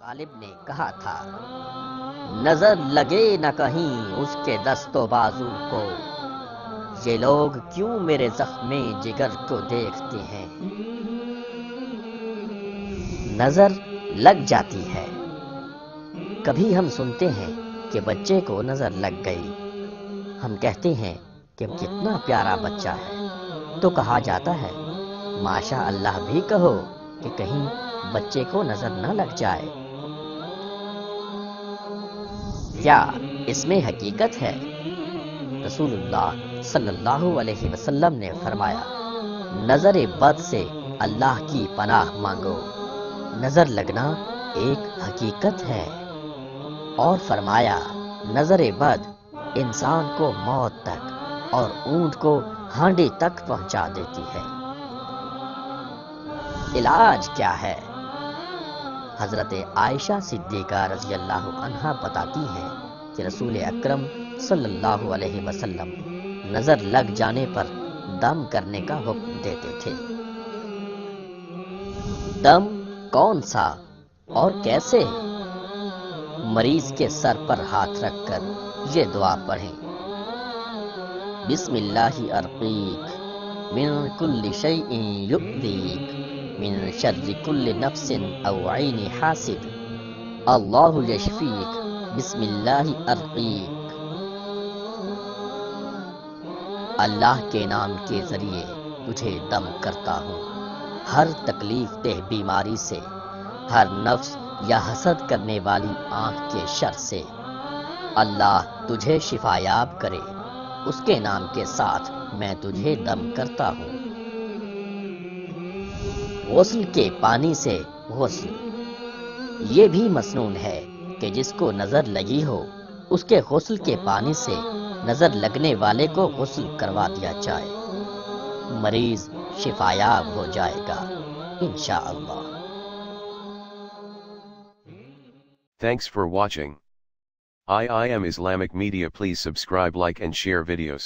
غالب نے کہا تھا، نظر لگے نہ کہیں اس کے دست و بازو کو، یہ لوگ کیوں میرے زخم جگر کو دیکھتے ہیں۔ نظر لگ جاتی ہے۔ کبھی ہم سنتے ہیں کہ بچے کو نظر لگ گئی، ہم کہتے ہیں کہ کتنا پیارا بچہ ہے، تو کہا جاتا ہے ماشاء اللہ بھی کہو کہ کہیں بچے کو نظر نہ لگ جائے۔ کیا اس میں حقیقت ہے؟ رسول اللہ صلی اللہ علیہ وسلم نے فرمایا، نظر بد سے اللہ کی پناہ مانگو۔ نظر لگنا ایک حقیقت ہے، اور فرمایا نظر بد انسان کو موت تک اور اونٹ کو ہانڈی تک پہنچا دیتی ہے۔ علاج کیا ہے؟ حضرت عائشہ صدیقہ رضی اللہ عنہا بتاتی ہیں کہ رسول اکرم صلی اللہ علیہ وسلم نظر لگ جانے پر دم کرنے کا حکم دیتے تھے۔ دم کون سا اور کیسے؟ مریض کے سر پر ہاتھ رکھ کر یہ دعا پڑھیں، بسم اللہ ارقیک من کل شیء یؤذیک من شر کل نفس او عین حاسد، اللہ یشفیک بسم اللہ ارقیک۔ اللہ کے نام کے ذریعے تجھے دم کرتا ہوں، ہر تکلیف دہ بیماری سے، ہر نفس یا حسد کرنے والی آنکھ کے شر سے۔ اللہ تجھے شفا یاب کرے، اس کے نام کے ساتھ میں تجھے دم کرتا ہوں۔ غسل کے پانی سے غسل، یہ بھی مسنون ہے کہ جس کو نظر لگی ہو اس کے غسل کے پانی سے نظر لگنے والے کو غسل کروا دیا جائے، مریض شفا یاب ہو جائے گا انشاءاللہ۔ Thanks for watching. IIM Islamic Media. Please subscribe, like and share videos.